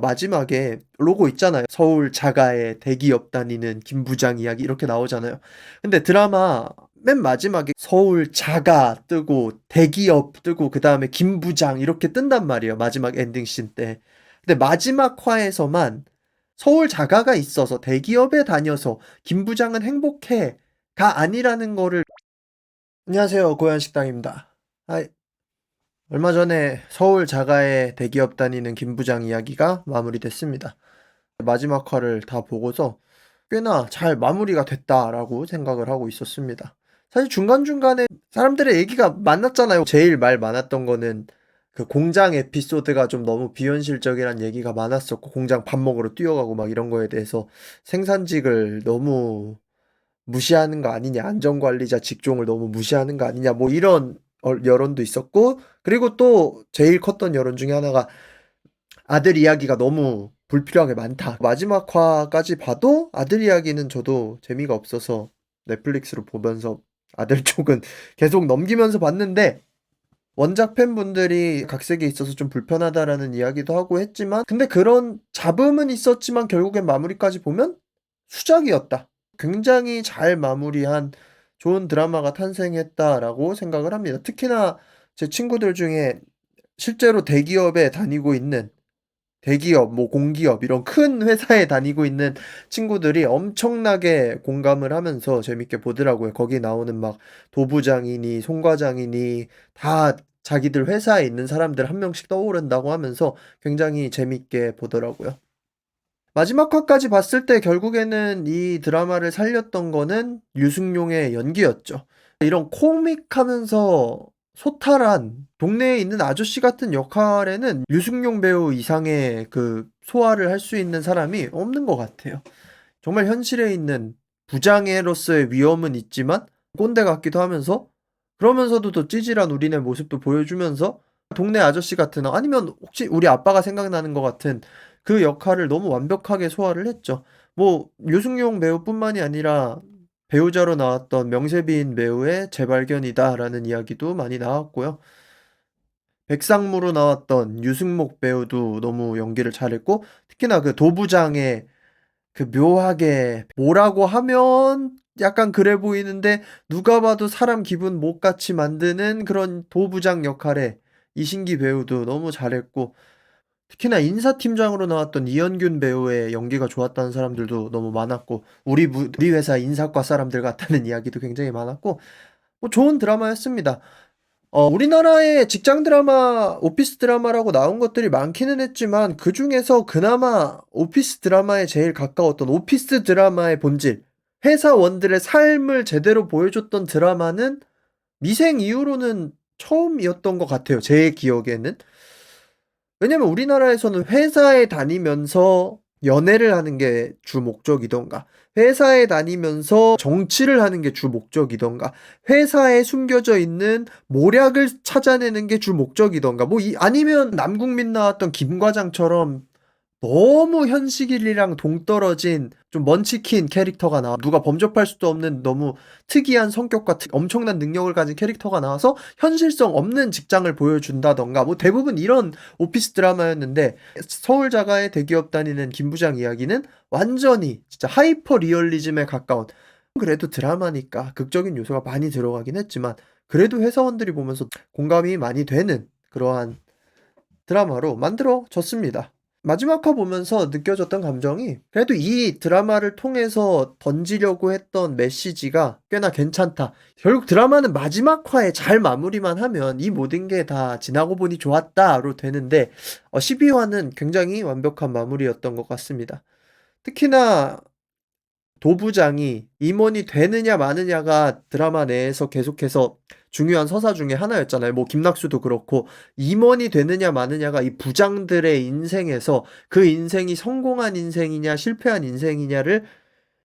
마지막에 로고 있잖아요. 서울 자가의 대기업 다니는 김 부장 이야기 이렇게 나오잖아요. 근데 드라마 맨 마지막에 서울 자가 뜨고 대기업 뜨고 그다음에 김 부장 이렇게 뜬단 말이에요. 마지막 엔딩 씬 때. 근데 마지막 화에서만 서울 자가가 있어서 대기업에 다녀서 김 부장은 행복해가 아니라는 거를. 안녕하세요. 고현식당입니다. 얼마 전에 서울 자가의 대기업 다니는 김 부장 이야기가 마무리됐습니다. 마지막 화를 다 보고서 꽤나 잘 마무리가 됐다라고 생각을 하고 있었습니다. 사실 중간중간에 사람들의 얘기가 많았잖아요. 제일 말 많았던 거는 그 공장 에피소드가 좀 너무 비현실적이란 얘기가 많았었고, 공장 밥 먹으러 뛰어가고 막 이런 거에 대해서 생산직을 너무 무시하는 거 아니냐, 안전관리자 직종을 너무 무시하는 거 아니냐, 뭐 이런 여론도 있었고, 그리고 또 제일 컸던 여론 중에 하나가 아들 이야기가 너무 불필요하게 많다. 마지막 화까지 봐도 아들 이야기는 저도 재미가 없어서 넷플릭스로 보면서 아들 쪽은 계속 넘기면서 봤는데, 원작 팬분들이 각색에 있어서 좀 불편하다라는 이야기도 하고 했지만, 근데 그런 잡음은 있었지만 결국엔 마무리까지 보면 수작이었다. 굉장히 잘 마무리한 좋은 드라마가 탄생했다라고 생각을 합니다. 특히나 제 친구들 중에 실제로 대기업에 다니고 있는, 대기업, 뭐 공기업 이런 큰 회사에 다니고 있는 친구들이 엄청나게 공감을 하면서 재밌게 보더라고요. 거기 나오는 막 도부장이니 송과장이니 다 자기들 회사에 있는 사람들 한 명씩 떠오른다고 하면서 굉장히 재밌게 보더라고요. 마지막 화까지 봤을 때 결국에는 이 드라마를 살렸던 거는 유승용의 연기였죠. 이런 코믹하면서 소탈한 동네에 있는 아저씨 같은 역할에는 유승용 배우 이상의 그 소화를 할 수 있는 사람이 없는 것 같아요. 정말 현실에 있는 부장애로서의 위험은 있지만 꼰대 같기도 하면서, 그러면서도 또 찌질한 우리네 모습도 보여주면서 동네 아저씨 같은, 아니면 혹시 우리 아빠가 생각나는 것 같은 그 역할을 너무 완벽하게 소화를 했죠. 뭐 유승용 배우뿐만이 아니라 배우자로 나왔던 명세빈 배우의 재발견이다라는 이야기도 많이 나왔고요. 백상무로 나왔던 유승목 배우도 너무 연기를 잘했고, 특히나 그 도부장의 그 묘하게 뭐라고 하면 약간 그래 보이는데 누가 봐도 사람 기분 못같이 만드는 그런 도부장 역할에 이신기 배우도 너무 잘했고, 특히나 인사팀장으로 나왔던 이현균 배우의 연기가 좋았다는 사람들도 너무 많았고, 우리 회사 인사과 사람들 같다는 이야기도 굉장히 많았고, 뭐 좋은 드라마였습니다. 우리나라의 직장 드라마, 오피스 드라마라고 나온 것들이 많기는 했지만, 그 중에서 그나마 오피스 드라마에 제일 가까웠던, 오피스 드라마의 본질, 회사원들의 삶을 제대로 보여줬던 드라마는 미생 이후로는 처음이었던 것 같아요. 제 기억에는. 왜냐면 우리나라에서는 회사에 다니면서 연애를 하는 게 주 목적이던가, 회사에 다니면서 정치를 하는 게 주 목적이던가, 회사에 숨겨져 있는 모략을 찾아내는 게 주 목적이던가, 아니면 남궁민 나왔던 김 과장처럼 너무 현실이랑 동떨어진 좀 먼치킨 캐릭터가 나와, 누가 범접할 수도 없는 너무 특이한 성격과 엄청난 능력을 가진 캐릭터가 나와서 현실성 없는 직장을 보여준다던가, 뭐 대부분 이런 오피스 드라마였는데, 서울 자가의 대기업 다니는 김 부장 이야기는 완전히 진짜 하이퍼 리얼리즘에 가까운, 그래도 드라마니까 극적인 요소가 많이 들어가긴 했지만 그래도 회사원들이 보면서 공감이 많이 되는 그러한 드라마로 만들어졌습니다. 마지막 화 보면서 느껴졌던 감정이, 그래도 이 드라마를 통해서 던지려고 했던 메시지가 꽤나 괜찮다. 결국 드라마는 마지막 화에 잘 마무리만 하면 이 모든 게 다 지나고 보니 좋았다로 되는데, 12화는 굉장히 완벽한 마무리였던 것 같습니다. 특히나 도부장이 임원이 되느냐 마느냐가 드라마 내에서 계속해서 중요한 서사 중에 하나였잖아요. 뭐 김낙수도 그렇고, 임원이 되느냐 마느냐가 이 부장들의 인생에서 그 인생이 성공한 인생이냐 실패한 인생이냐를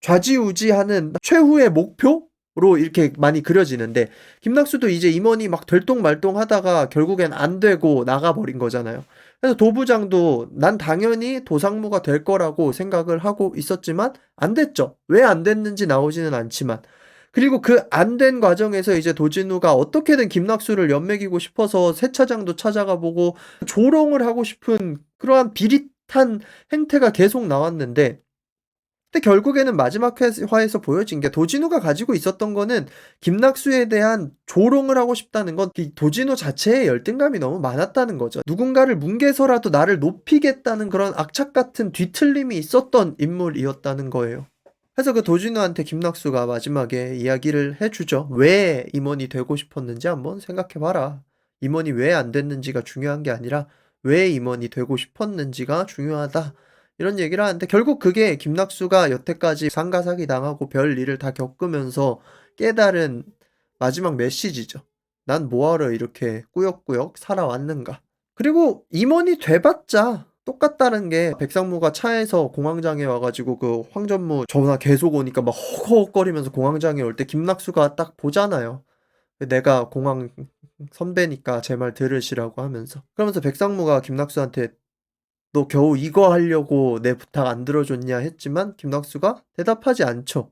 좌지우지하는 최후의 목표로 이렇게 많이 그려지는데, 김낙수도 이제 임원이 막 될똥말똥하다가 결국엔 안 되고 나가버린 거잖아요. 그래서 도부장도 난 당연히 도상무가 될 거라고 생각을 하고 있었지만 안 됐죠. 왜 안 됐는지 나오지는 않지만, 그리고 그 안 된 과정에서 이제 도진우가 어떻게든 김낙수를 연맥이고 싶어서 세차장도 찾아가 보고 조롱을 하고 싶은 그러한 비릿 비슷한 행태가 계속 나왔는데, 근데 결국에는 마지막 화에서 보여진 게 도진우가 가지고 있었던 거는 김낙수에 대한 조롱을 하고 싶다는 건 이 도진우 자체의 열등감이 너무 많았다는 거죠. 누군가를 뭉개서라도 나를 높이겠다는 그런 악착 같은 뒤틀림이 있었던 인물이었다는 거예요. 그래서 그 도진우한테 김낙수가 마지막에 이야기를 해주죠. 왜 임원이 되고 싶었는지 한번 생각해봐라. 임원이 왜 안 됐는지가 중요한 게 아니라 왜 임원이 되고 싶었는지가 중요하다. 이런 얘기를 하는데, 결국 그게 김낙수가 여태까지 상가사기 당하고 별 일을 다 겪으면서 깨달은 마지막 메시지죠. 난 뭐하러 이렇게 꾸역꾸역 살아왔는가. 그리고 임원이 돼봤자 똑같다는 게, 백상무가 차에서 공황장애 와가지고 그 황전무 전화 계속 오니까 막 허걱거리면서 공황장애 올 때 김낙수가 딱 보잖아요. 내가 공황 선배니까 제 말 들으시라고 하면서. 그러면서 백상무가 김낙수한테 너 겨우 이거 하려고 내 부탁 안 들어줬냐 했지만 김낙수가 대답하지 않죠.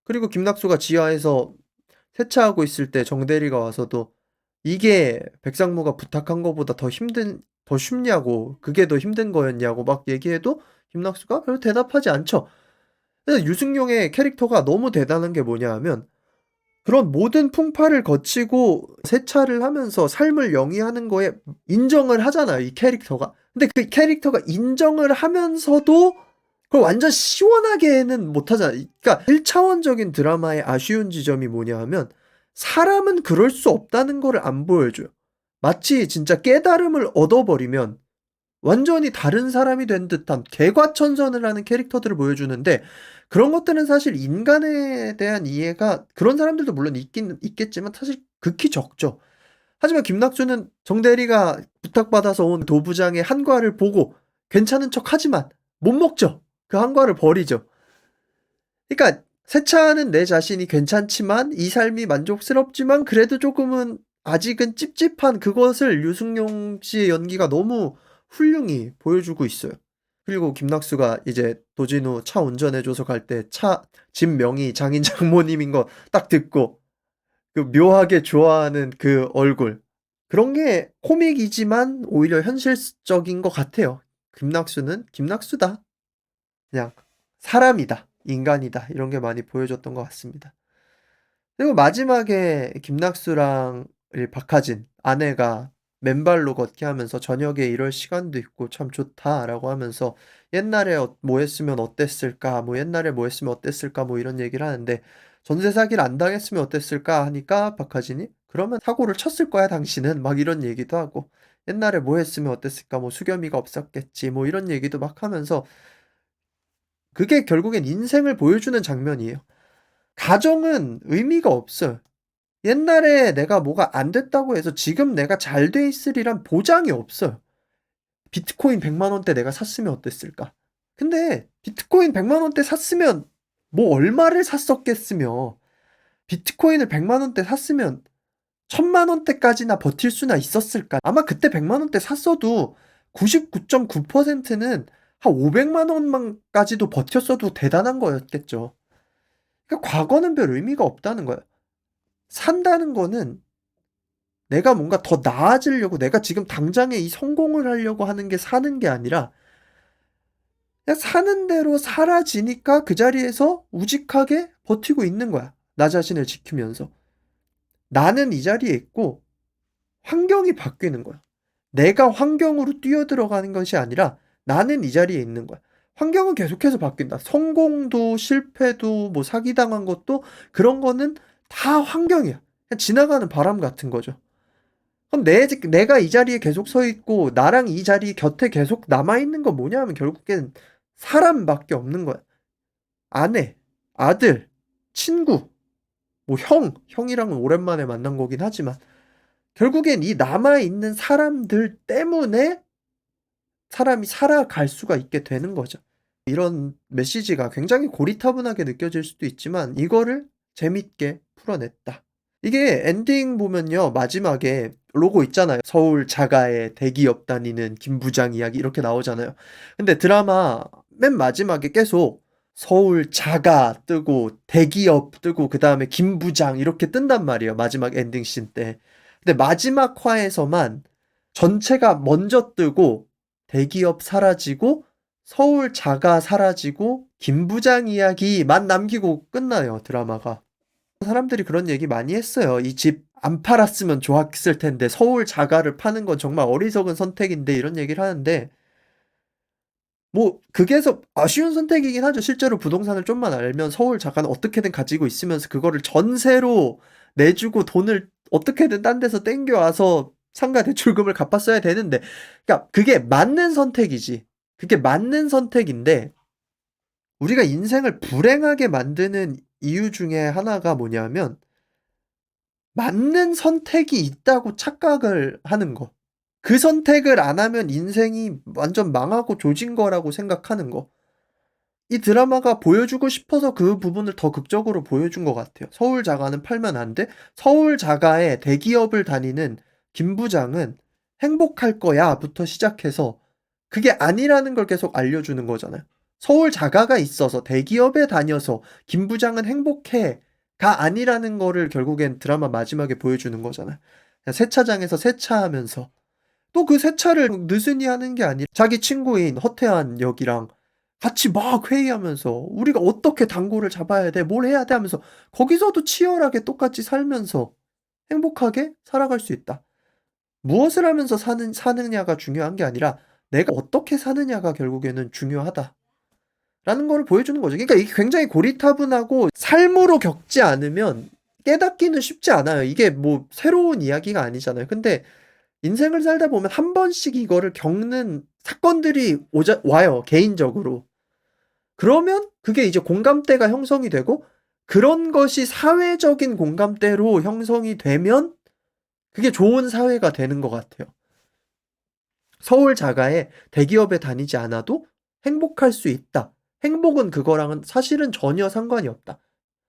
그리고 김낙수가 지하에서 세차하고 있을 때 정대리가 와서도 이게 백상무가 부탁한 거보다 더 쉽냐고, 그게 더 힘든 거였냐고 막 얘기해도 김낙수가 별로 대답하지 않죠. 그래서 유승용의 캐릭터가 너무 대단한 게 뭐냐 하면, 그런 모든 풍파를 거치고 세차를 하면서 삶을 영위하는 거에 인정을 하잖아요, 이 캐릭터가. 근데 그 캐릭터가 인정을 하면서도 그걸 완전 시원하게는 못하잖아요. 그러니까 1차원적인 드라마의 아쉬운 지점이 뭐냐 하면, 사람은 그럴 수 없다는 거를 안 보여줘요. 마치 진짜 깨달음을 얻어버리면 완전히 다른 사람이 된 듯한 개과천선을 하는 캐릭터들을 보여주는데, 그런 것들은 사실 인간에 대한 이해가 그런 사람들도 물론 있겠지만 사실 극히 적죠. 하지만 김낙수는 정대리가 부탁받아서 온 도부장의 한과를 보고 괜찮은 척 하지만 못 먹죠. 그 한과를 버리죠. 그러니까 세차하는 내 자신이 괜찮지만 이 삶이 만족스럽지만 그래도 조금은 아직은 찝찝한 그것을 유승용 씨의 연기가 너무 훌륭히 보여주고 있어요. 그리고 김낙수가 이제 도진우 차 운전해줘서 갈 때 집 명이 장인 장모님인 거 딱 듣고 그 묘하게 좋아하는 그 얼굴, 그런 게 코믹이지만 오히려 현실적인 것 같아요. 김낙수는 김낙수다. 그냥 사람이다. 인간이다. 이런 게 많이 보여줬던 것 같습니다. 그리고 마지막에 김낙수랑 박하진 아내가 맨발로 걷게 하면서 저녁에 이럴 시간도 있고 참 좋다라고 하면서 옛날에 뭐 했으면 어땠을까, 뭐 옛날에 뭐 했으면 어땠을까, 뭐 이런 얘기를 하는데, 전세 사기를 안 당했으면 어땠을까 하니까 박하진이 그러면 사고를 쳤을 거야 당신은, 막 이런 얘기도 하고, 옛날에 뭐 했으면 어땠을까, 뭐 수겸이가 없었겠지, 뭐 이런 얘기도 막 하면서, 그게 결국엔 인생을 보여주는 장면이에요. 가정은 의미가 없어요. 옛날에 내가 뭐가 안 됐다고 해서 지금 내가 잘 돼 있으리란 보장이 없어요. 비트코인 100만 원대 내가 샀으면 어땠을까? 근데 비트코인 100만 원대 샀으면 뭐 얼마를 샀었겠으며, 비트코인을 100만 원대 샀으면 1000만 원대까지나 버틸 수나 있었을까? 아마 그때 100만 원대 샀어도 99.9%는 한 500만 원만까지도 버텼어도 대단한 거였겠죠. 그러니까 과거는 별 의미가 없다는 거야. 산다는 거는 내가 뭔가 더 나아지려고, 내가 지금 당장에 이 성공을 하려고 하는 게 사는 게 아니라 그냥 사는 대로 사라지니까 그 자리에서 우직하게 버티고 있는 거야. 나 자신을 지키면서. 나는 이 자리에 있고 환경이 바뀌는 거야. 내가 환경으로 뛰어들어가는 것이 아니라 나는 이 자리에 있는 거야. 환경은 계속해서 바뀐다. 성공도 실패도 뭐 사기당한 것도 그런 거는 다 환경이야. 그냥 지나가는 바람 같은 거죠. 그럼 내가 이 자리에 계속 서 있고 나랑 이 자리 곁에 계속 남아있는 건 뭐냐 하면 결국엔 사람밖에 없는 거야. 아내, 아들, 친구, 뭐 형이랑은 오랜만에 만난 거긴 하지만 결국엔 이 남아있는 사람들 때문에 사람이 살아갈 수가 있게 되는 거죠. 이런 메시지가 굉장히 고리타분하게 느껴질 수도 있지만 이거를 재밌게 풀어냈다. 이게 엔딩 보면요, 마지막에 로고 있잖아요. 서울 자가의 대기업 다니는 김 부장 이야기 이렇게 나오잖아요. 근데 드라마 맨 마지막에 계속 서울 자가 뜨고 대기업 뜨고 그 다음에 김 부장 이렇게 뜬단 말이에요, 마지막 엔딩 씬 때. 근데 마지막 화에서만 전체가 먼저 뜨고 대기업 사라지고 서울 자가 사라지고 김 부장 이야기만 남기고 끝나요, 드라마가. 사람들이 그런 얘기 많이 했어요. 이 집 안 팔았으면 좋았을 텐데 서울 자가를 파는 건 정말 어리석은 선택인데 이런 얘기를 하는데 뭐 극에서 아쉬운 선택이긴 하죠. 실제로 부동산을 좀만 알면 서울 자가는 어떻게든 가지고 있으면서 그거를 전세로 내주고 돈을 어떻게든 딴 데서 땡겨와서 상가 대출금을 갚았어야 되는데 그러니까 그게 맞는 선택이지. 그게 맞는 선택인데 우리가 인생을 불행하게 만드는 이유 중에 하나가 뭐냐면 맞는 선택이 있다고 착각을 하는 거. 그 선택을 안 하면 인생이 완전 망하고 조진 거라고 생각하는 거. 이 드라마가 보여주고 싶어서 그 부분을 더 극적으로 보여준 것 같아요. 서울 자가는 팔면 안 돼? 서울 자가의 대기업을 다니는 김 부장은 행복할 거야부터 시작해서 그게 아니라는 걸 계속 알려주는 거잖아요. 서울 자가가 있어서 대기업에 다녀서 김 부장은 행복해가 아니라는 거를 결국엔 드라마 마지막에 보여주는 거잖아요. 세차장에서 세차하면서 또 그 세차를 느슨히 하는 게 아니라 자기 친구인 허태한 역이랑 같이 막 회의하면서 우리가 어떻게 단골을 잡아야 돼? 뭘 해야 돼? 하면서 거기서도 치열하게 똑같이 살면서 행복하게 살아갈 수 있다. 무엇을 하면서 사느냐가 중요한 게 아니라 내가 어떻게 사느냐가 결국에는 중요하다라는 거를 보여주는 거죠. 그러니까 이게 굉장히 고리타분하고 삶으로 겪지 않으면 깨닫기는 쉽지 않아요. 이게 뭐 새로운 이야기가 아니잖아요. 근데 인생을 살다 보면 한 번씩 이거를 겪는 사건들이 와요, 개인적으로. 그러면 그게 이제 공감대가 형성이 되고 그런 것이 사회적인 공감대로 형성이 되면 그게 좋은 사회가 되는 것 같아요. 서울 자가에 대기업에 다니지 않아도 행복할 수 있다. 행복은 그거랑은 사실은 전혀 상관이 없다.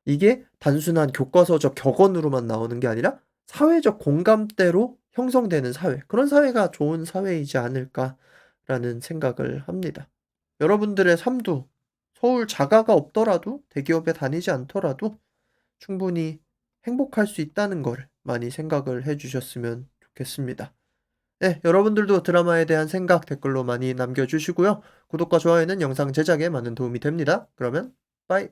이게 단순한 교과서적 격언으로만 나오는 게 아니라 사회적 공감대로 형성되는 사회. 그런 사회가 좋은 사회이지 않을까라는 생각을 합니다. 여러분들의 삶도 서울 자가가 없더라도 대기업에 다니지 않더라도 충분히 행복할 수 있다는 걸 많이 생각을 해 주셨으면 좋겠습니다. 네, 여러분들도 드라마에 대한 생각 댓글로 많이 남겨 주시고요. 구독과 좋아요는 영상 제작에 많은 도움이 됩니다. 그러면 빠이.